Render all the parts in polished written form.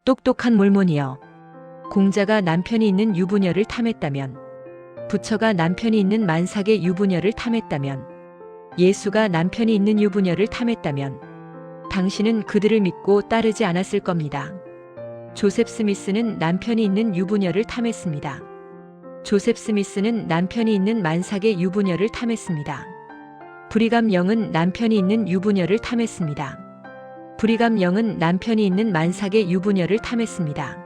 똑똑한 몰몬이여. 공자가 남편이 있는 유부녀를 탐했다면, 부처가 남편이 있는 만삭의 유부녀를 탐했다면, 예수가 남편이 있는 유부녀를 탐했다면 당신은 그들을 믿고 따르지 않았을 겁니다. 조셉 스미스는 남편이 있는 유부녀를 탐했습니다. 조셉 스미스는 남편이 있는 만삭의 유부녀를 탐했습니다. 브리감 영은 남편이 있는 유부녀를 탐했습니다. 브리감 영은 남편이 있는 만삭의 유부녀를 탐했습니다.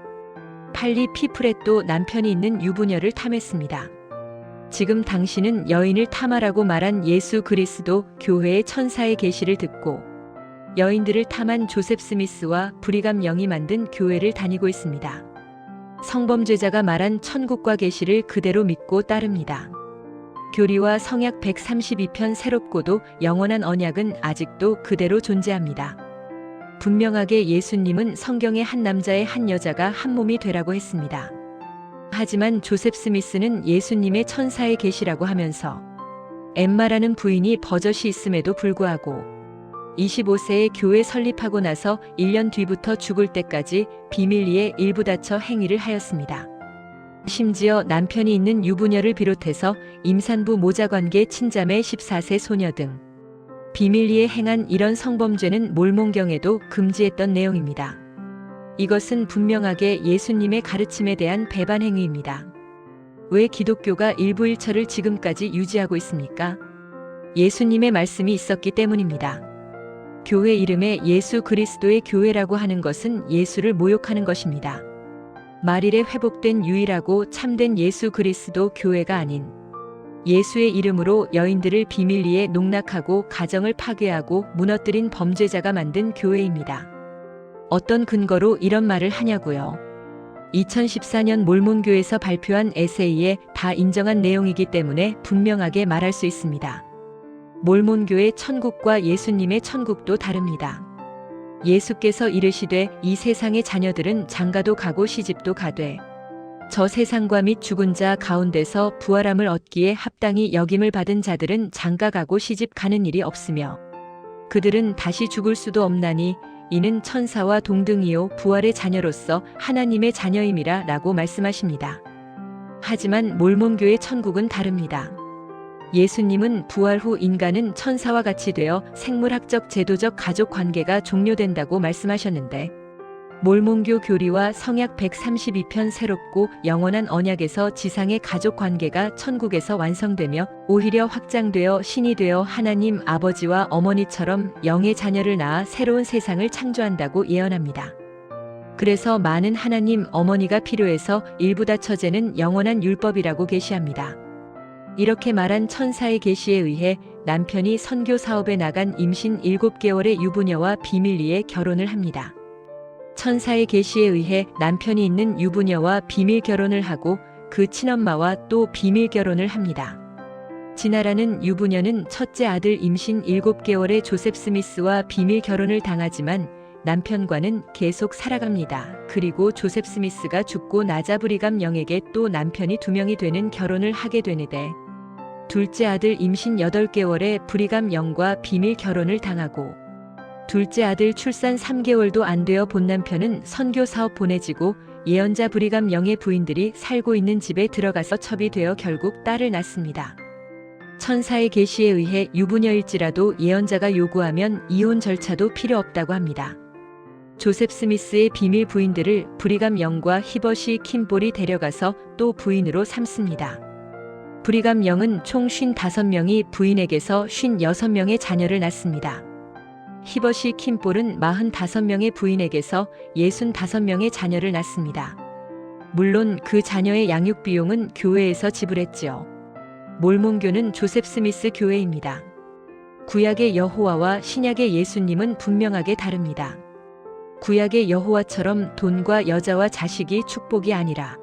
팔리 피프렛도 남편이 있는 유부녀를 탐했습니다. 지금 당신은 여인을 탐하라고 말한 예수 그리스도 교회의 천사의 계시를 듣고 여인들을 탐한 조셉 스미스와 브리감 영이 만든 교회를 다니고 있습니다. 성범죄자가 말한 천국과 계시를 그대로 믿고 따릅니다. 교리와 성약 132편 새롭고도 영원한 언약은 아직도 그대로 존재합니다. 분명하게 예수님은 성경의 한 남자의 한 여자가 한 몸이 되라고 했습니다. 하지만 조셉 스미스는 예수님의 천사의 계시라고 하면서 엠마라는 부인이 버젓이 있음에도 불구하고 25세에 교회 설립하고 나서 1년 뒤부터 죽을 때까지 비밀리에 일부 다처 행위를 하였습니다. 심지어 남편이 있는 유부녀를 비롯해서 임산부 모자관계 친자매 14세 소녀 등 비밀리에 행한 이런 성범죄는 몰몬경에도 금지했던 내용입니다. 이것은 분명하게 예수님의 가르침에 대한 배반 행위입니다. 왜 기독교가 일부일처를 지금까지 유지하고 있습니까? 예수님의 말씀이 있었기 때문입니다. 교회 이름에 예수 그리스도의 교회라고 하는 것은 예수를 모욕하는 것입니다. 말일에 회복된 유일하고 참된 예수 그리스도 교회가 아닌 예수의 이름으로 여인들을 비밀리에 농락하고 가정을 파괴하고 무너뜨린 범죄자가 만든 교회입니다. 어떤 근거로 이런 말을 하냐고요? 2014년 몰몬교에서 발표한 에세이에 다 인정한 내용이기 때문에 분명하게 말할 수 있습니다. 몰몬교의 천국과 예수님의 천국도 다릅니다. 예수께서 이르시되 이 세상의 자녀들은 장가도 가고 시집도 가되 저 세상과 및 죽은 자 가운데서 부활함을 얻기에 합당히 여김을 받은 자들은 장가 가고 시집 가는 일이 없으며 그들은 다시 죽을 수도 없나니 이는 천사와 동등이요 부활의 자녀로서 하나님의 자녀임이라 라고 말씀하십니다. 하지만 몰몬교의 천국은 다릅니다. 예수님은 부활 후 인간은 천사와 같이 되어 생물학적 제도적 가족 관계가 종료된다고 말씀하셨는데 몰몬교 교리와 성약 132편 새롭고 영원한 언약에서 지상의 가족 관계가 천국에서 완성되며 오히려 확장되어 신이 되어 하나님 아버지와 어머니처럼 영의 자녀를 낳아 새로운 세상을 창조한다고 예언합니다. 그래서 많은 하나님 어머니가 필요해서 일부다 처제는 영원한 율법이라고 계시합니다. 이렇게 말한 천사의 계시에 의해 남편이 선교 사업에 나간 임신 7개월의 유부녀와 비밀리에 결혼을 합니다. 천사의 계시에 의해 남편이 있는 유부녀와 비밀 결혼을 하고 그 친엄마와 또 비밀 결혼을 합니다. 지나라는 유부녀는 첫째 아들 임신 7개월의 조셉 스미스와 비밀 결혼을 당하지만 남편과는 계속 살아갑니다. 그리고 조셉 스미스가 죽고 나자 브리감 영에게 또 남편이 2명이 되는 결혼을 하게 되는데 둘째 아들 임신 8개월에 브리감 영과 비밀 결혼을 당하고 둘째 아들 출산 3개월도 안 되어 본 남편은 선교 사업 보내지고 예언자 브리감 영의 부인들이 살고 있는 집에 들어가서 첩이 되어 결국 딸을 낳습니다. 천사의 계시에 의해 유부녀일지라도 예언자가 요구하면 이혼 절차도 필요 없다고 합니다. 조셉 스미스의 비밀 부인들을 브리감 영과 히버시 킴볼이 데려가서 또 부인으로 삼습니다. 브리감 영은 총 55명이 부인에게서 56명의 자녀를 낳습니다. 히버시 킴볼은 45명의 부인에게서 65명의 자녀를 낳습니다. 물론 그 자녀의 양육 비용은 교회에서 지불했지요. 몰몬교는 조셉 스미스 교회입니다. 구약의 여호와와 신약의 예수님은 분명하게 다릅니다. 구약의 여호와처럼 돈과 여자와 자식이 축복이 아니라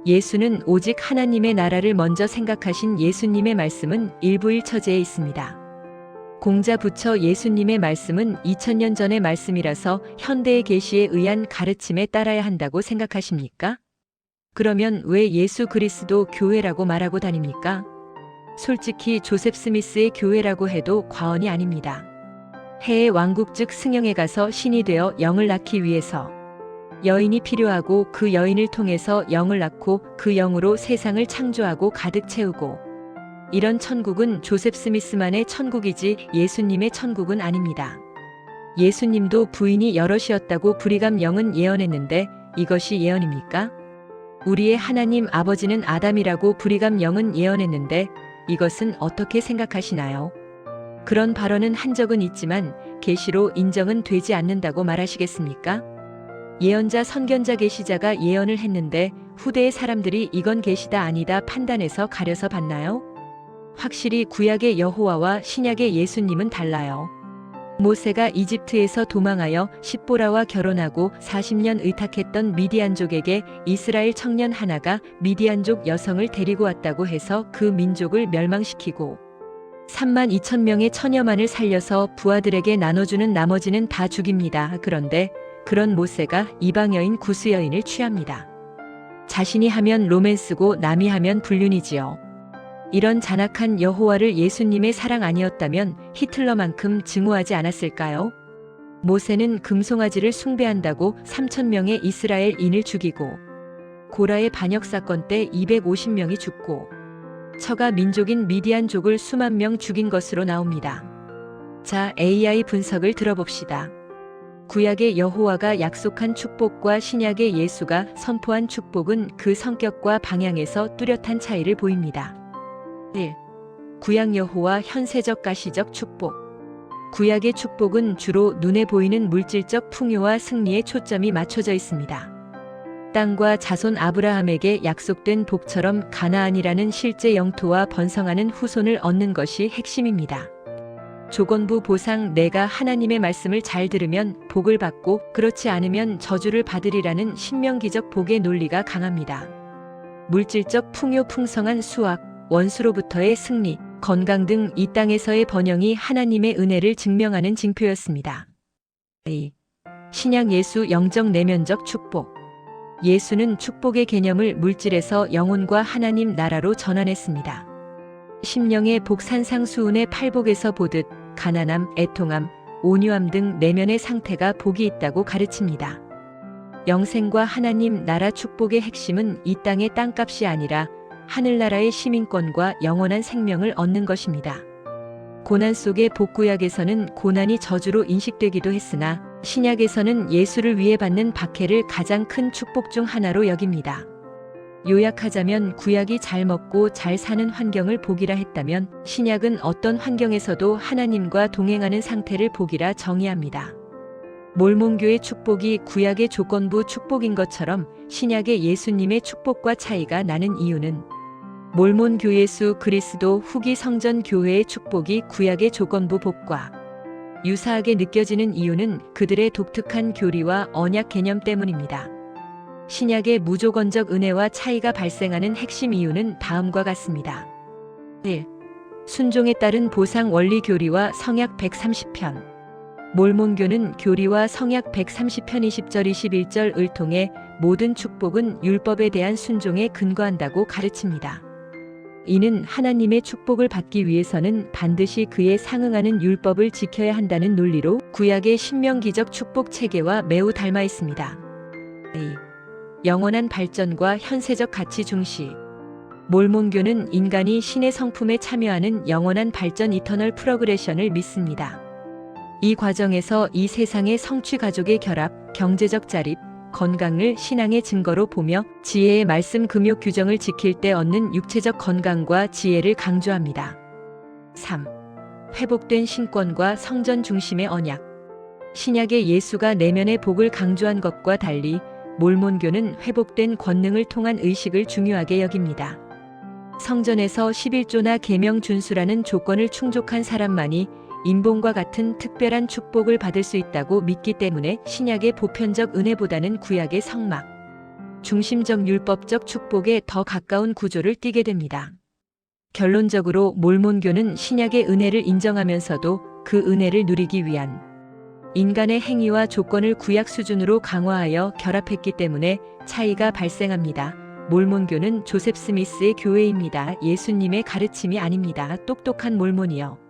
예수는 오직 하나님의 나라를 먼저 생각하신 예수님의 말씀은 일부일처제에 있습니다. 공자 부처 예수님의 말씀은 2000년 전의 말씀이라서 현대의 계시에 의한 가르침에 따라야 한다고 생각하십니까? 그러면 왜 예수 그리스도 교회라고 말하고 다닙니까? 솔직히 조셉 스미스의 교회라고 해도 과언이 아닙니다. 해의 왕국 즉 승영에 가서 신이 되어 영을 낳기 위해서 여인이 필요하고 그 여인을 통해서 영을 낳고 그 영으로 세상을 창조하고 가득 채우고, 이런 천국은 조셉 스미스만의 천국이지 예수님의 천국은 아닙니다. 예수님도 부인이 여럿이었다고 브리감 영은 예언했는데 이것이 예언입니까? 우리의 하나님 아버지는 아담이라고 브리감 영은 예언했는데 이것은 어떻게 생각하시나요? 그런 발언은 한 적은 있지만 계시로 인정은 되지 않는다고 말하시겠습니까? 예언자 선견자 계시자가 예언을 했는데 후대의 사람들이 이건 계시다 아니다 판단해서 가려서 봤나요? 확실히 구약의 여호와와 신약의 예수님은 달라요. 모세가 이집트에서 도망하여 십보라와 결혼하고 40년 의탁했던 미디안족에게 이스라엘 청년 하나가 미디안족 여성을 데리고 왔다고 해서 그 민족을 멸망시키고 32,000명의 처녀만을 살려서 부하들에게 나눠주는 나머지는 다 죽입니다. 그런데 그런 모세가 이방 여인 구스 여인을 취합니다. 자신이 하면 로맨스고 남이 하면 불륜이지요. 이런 잔악한 여호와를 예수님의 사랑 아니었다면 히틀러만큼 증오하지 않았을까요? 모세는 금송아지를 숭배한다고 3,000명의 이스라엘인을 죽이고 고라의 반역 사건 때 250명이 죽고 처가 민족인 미디안족을 수만 명 죽인 것으로 나옵니다. 자, AI 분석을 들어봅시다. 구약의 여호와가 약속한 축복과 신약의 예수가 선포한 축복은 그 성격과 방향에서 뚜렷한 차이를 보입니다. 1. 구약 여호와 현세적 가시적 축복. 구약의 축복은 주로 눈에 보이는 물질적 풍요와 승리에 초점이 맞춰져 있습니다. 땅과 자손 아브라함에게 약속된 복처럼 가나안이라는 실제 영토와 번성하는 후손을 얻는 것이 핵심입니다. 조건부 보상, 내가 하나님의 말씀을 잘 들으면 복을 받고 그렇지 않으면 저주를 받으리라는 신명기적 복의 논리가 강합니다. 물질적 풍요, 풍성한 수확, 원수로부터의 승리, 건강 등 이 땅에서의 번영이 하나님의 은혜를 증명하는 징표였습니다. 2. 신약 예수 영적 내면적 축복. 예수는 축복의 개념을 물질에서 영혼과 하나님 나라로 전환했습니다. 심령의 복 산상수훈의 팔복에서 보듯 가난함, 애통함, 온유함 등 내면의 상태가 복이 있다고 가르칩니다. 영생과 하나님 나라 축복의 핵심은 이 땅의 땅값이 아니라 하늘나라의 시민권과 영원한 생명을 얻는 것입니다. 고난 속의 복구약에서는 고난이 저주로 인식되기도 했으나 신약에서는 예수를 위해 받는 박해를 가장 큰 축복 중 하나로 여깁니다. 요약하자면 구약이 잘 먹고 잘 사는 환경을 복이라 했다면 신약은 어떤 환경에서도 하나님과 동행하는 상태를 복이라 정의합니다. 몰몬교의 축복이 구약의 조건부 축복인 것처럼 신약의 예수님의 축복과 차이가 나는 이유는 몰몬 교예수 그리스도 후기 성전 교회의 축복이 구약의 조건부 복과 유사하게 느껴지는 이유는 그들의 독특한 교리와 언약 개념 때문입니다. 신약의 무조건적 은혜와 차이가 발생하는 핵심 이유는 다음과 같습니다. 1. 순종에 따른 보상 원리 교리와 성약 130편. 몰몬교는 교리와 성약 130편 20절 21절을 통해 모든 축복은 율법에 대한 순종에 근거한다고 가르칩니다. 이는 하나님의 축복을 받기 위해서는 반드시 그에 상응하는 율법을 지켜야 한다는 논리로 구약의 신명기적 축복 체계와 매우 닮아 있습니다. 2. 영원한 발전과 현세적 가치 중시. 몰몬교는 인간이 신의 성품에 참여하는 영원한 발전 이터널 프로그레션을 믿습니다. 이 과정에서 이 세상의 성취 가족의 결합, 경제적 자립, 건강을 신앙의 증거로 보며 지혜의 말씀 금욕 규정을 지킬 때 얻는 육체적 건강과 지혜를 강조합니다. 3. 회복된 신권과 성전 중심의 언약. 신약의 예수가 내면의 복을 강조한 것과 달리 몰몬교는 회복된 권능을 통한 의식을 중요하게 여깁니다. 성전에서 11조나 계명 준수라는 조건을 충족한 사람만이 인본과 같은 특별한 축복을 받을 수 있다고 믿기 때문에 신약의 보편적 은혜보다는 구약의 성막, 중심적 율법적 축복에 더 가까운 구조를 띠게 됩니다. 결론적으로 몰몬교는 신약의 은혜를 인정하면서도 그 은혜를 누리기 위한 인간의 행위와 조건을 구약 수준으로 강화하여 결합했기 때문에 차이가 발생합니다. 몰몬교는 조셉 스미스의 교회입니다. 예수님의 가르침이 아닙니다. 똑똑한 몰몬이요.